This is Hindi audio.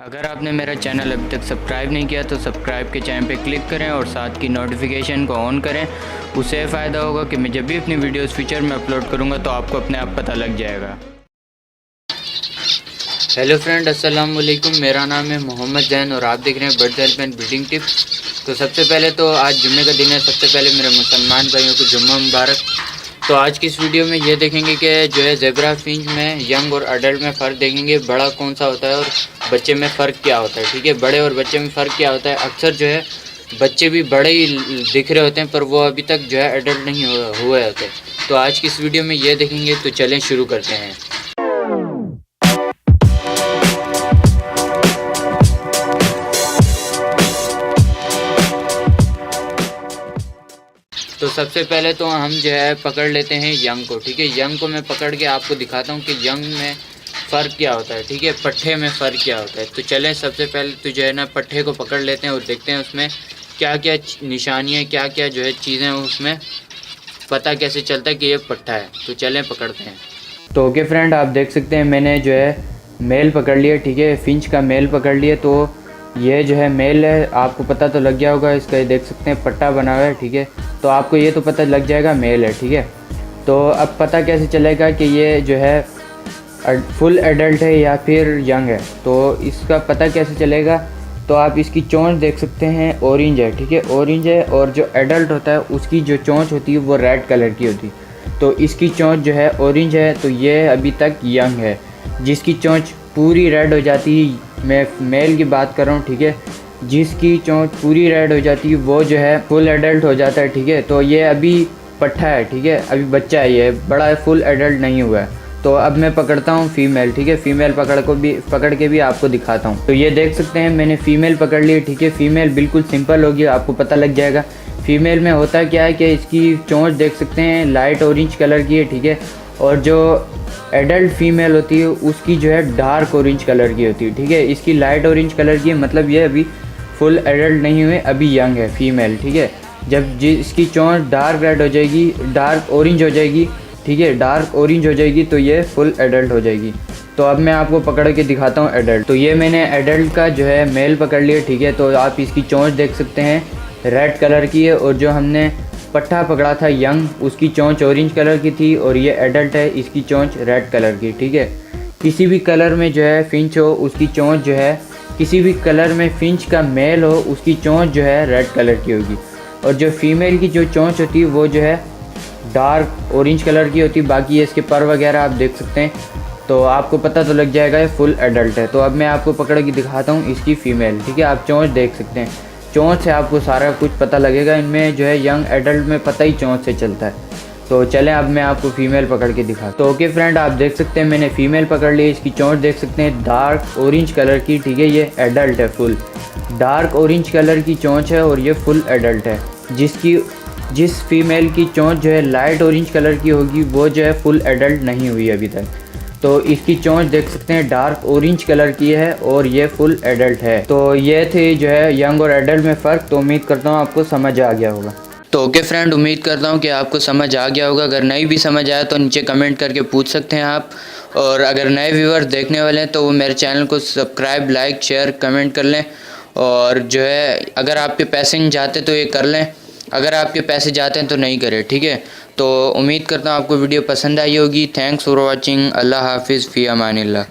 अगर आपने मेरा चैनल अभी तक सब्सक्राइब नहीं किया तो सब्सक्राइब के चैनल पे क्लिक करें और साथ की नोटिफिकेशन को ऑन करें। उससे फ़ायदा होगा कि मैं जब भी अपनी वीडियोस फ्यूचर में अपलोड करूँगा तो आपको अपने आप पता लग जाएगा। हेलो फ्रेंड, अस्सलाम वालेकुम। मेरा नाम है मोहम्मद जैन और आप देख रहे हैं bird help and breeding tips. तो सबसे पहले तो आज जुम्मे का दिन है। सबसे पहले मेरे मुसलमान भाइयों को जुम्मा मुबारक। तो आज की इस वीडियो में ये देखेंगे कि जो है ज़ेब्रा फिंच में यंग और अडल्ट में फ़र्क देखेंगे, बड़ा कौन सा होता है और बच्चे में फ़र्क क्या होता है। ठीक है, बड़े और बच्चे में फ़र्क क्या होता है। अक्सर जो है बच्चे भी बड़े ही दिख रहे होते हैं पर वो अभी तक जो है अडल्ट नहीं हुए होते। तो आज की इस वीडियो में ये देखेंगे। तो चलें शुरू करते हैं। तो सबसे पहले तो हम जो है पकड़ लेते हैं यंग को। ठीक है, यंग को मैं पकड़ के आपको दिखाता हूँ कि यंग में फ़र्क क्या होता है। ठीक है, पट्ठे में फ़र्क क्या होता है। तो चलें सबसे पहले तो जो है ना पट्ठे को पकड़ लेते हैं और देखते हैं उसमें क्या क्या निशानियाँ, क्या क्या जो है चीज़ें उसमें पता कैसे चलता है कि ये पट्ठा है। तो चलें पकड़ते हैं। तो ओके फ्रेंड, आप देख सकते हैं मैंने जो है मेल पकड़ लिया। ठीक है, फिंच का मेल पकड़ लिया। तो ये जो है मेल है, आपको पता तो लग गया होगा इसका। ये देख सकते हैं पट्टा बना हुआ है। ठीक है, तो आपको ये तो पता लग जाएगा मेल है। ठीक है, तो अब पता कैसे चलेगा कि ये जो है फुल एडल्ट है या फिर यंग है। तो इसका पता कैसे चलेगा, तो आप इसकी चोंच देख सकते हैं, ऑरेंज है। ठीक है, ऑरेंज है। और जो एडल्ट होता है उसकी जो चोंच होती है वो रेड कलर की होती है। तो इसकी चोंच जो है ऑरेंज है, तो ये अभी तक यंग है। जिसकी चोंच पूरी रेड हो जाती है, मैं मेल की बात कर रहा हूँ। ठीक है, जिसकी चोंच पूरी रेड हो जाती है वो जो है फुल एडल्ट हो जाता है। ठीक है, तो ये अभी पट्ठा है। ठीक है, अभी बच्चा है, ये बड़ा है, फुल एडल्ट नहीं हुआ है। तो अब मैं पकड़ता हूँ फीमेल। ठीक है, फीमेल पकड़ के भी आपको दिखाता हूँ। तो ये देख सकते हैं मैंने फीमेल पकड़ ली। ठीक है, फीमेल बिल्कुल सिंपल होगी, आपको पता लग जाएगा। फीमेल में होता क्या है कि इसकी चोंच देख सकते हैं लाइट ऑरेंज कलर की है। ठीक है, और जो एडल्ट फीमेल होती है उसकी जो है डार्क ऑरेंज कलर की होती है। ठीक है, इसकी लाइट ऑरेंज कलर की है, मतलब ये अभी फुल एडल्ट नहीं हुए, अभी यंग है फीमेल। ठीक है, जब इसकी चोंच डार्क रेड हो जाएगी, डार्क ऑरेंज हो जाएगी। ठीक है, डार्क ऑरेंज हो जाएगी तो ये फुल एडल्ट हो जाएगी। तो अब मैं आपको पकड़ के दिखाता हूँ एडल्ट। तो ये मैंने एडल्ट का जो है मेल पकड़ लिया। ठीक है, तो आप इसकी चोंच देख सकते हैं रेड कलर की है, और जो हमने पट्ठा पकड़ा था यंग, उसकी चोंच ऑरेंज कलर की थी, और ये एडल्ट है, इसकी चोंच रेड कलर की। ठीक है, किसी भी कलर में जो है फिंच हो उसकी चोंच जो है, किसी भी कलर में फिंच का मेल हो उसकी चोंच जो है रेड कलर की होगी, और जो फीमेल की जो चोंच होती है वो जो है डार्क ऑरेंज कलर की होती है। बाकी ये इसके पर वगैरह आप देख सकते हैं, तो आपको पता तो लग जाएगा ये फुल एडल्ट है। तो अब मैं आपको पकड़ के दिखाता हूँ इसकी फ़ीमेल। ठीक है, आप चोंच देख सकते हैं, चोंच से आपको सारा कुछ पता लगेगा। इनमें जो है यंग एडल्ट में पता ही चोंच से चलता है। तो चलें अब मैं आपको फ़ीमेल पकड़ के दिखा। तो ओके फ्रेंड, आप देख सकते हैं मैंने फ़ीमेल पकड़ ली। इसकी चोंच देख सकते हैं डार्क ऑरेंज कलर की। ठीक है, ये एडल्ट है, फुल डार्क ऑरेंज कलर की चोंच है और ये फुल एडल्ट है। जिस फीमेल की चोंच जो है लाइट ऑरेंज कलर की होगी वो जो है फुल एडल्ट नहीं हुई अभी तक। तो इसकी चोंच देख सकते हैं डार्क ऑरेंज कलर की है और ये फुल एडल्ट है। तो ये थे जो है यंग और एडल्ट में फ़र्क। तो उम्मीद करता हूँ आपको समझ आ गया होगा। तो ओके फ्रेंड, उम्मीद करता हूँ कि आपको समझ आ गया होगा। अगर नहीं भी समझ आया तो नीचे कमेंट करके पूछ सकते हैं आप। और अगर नए व्यूअर्स देखने वाले हैं तो वो मेरे चैनल को सब्सक्राइब, लाइक, शेयर, कमेंट कर लें। और जो है अगर आपके पैसे नहीं जाते तो ये कर लें, अगर आपके पैसे जाते हैं तो नहीं करें। ठीक है, तो उम्मीद करता हूँ आपको वीडियो पसंद आई होगी। Thanks for watching. अल्लाह हाफिज़, फ़ी अमानिल्लाह।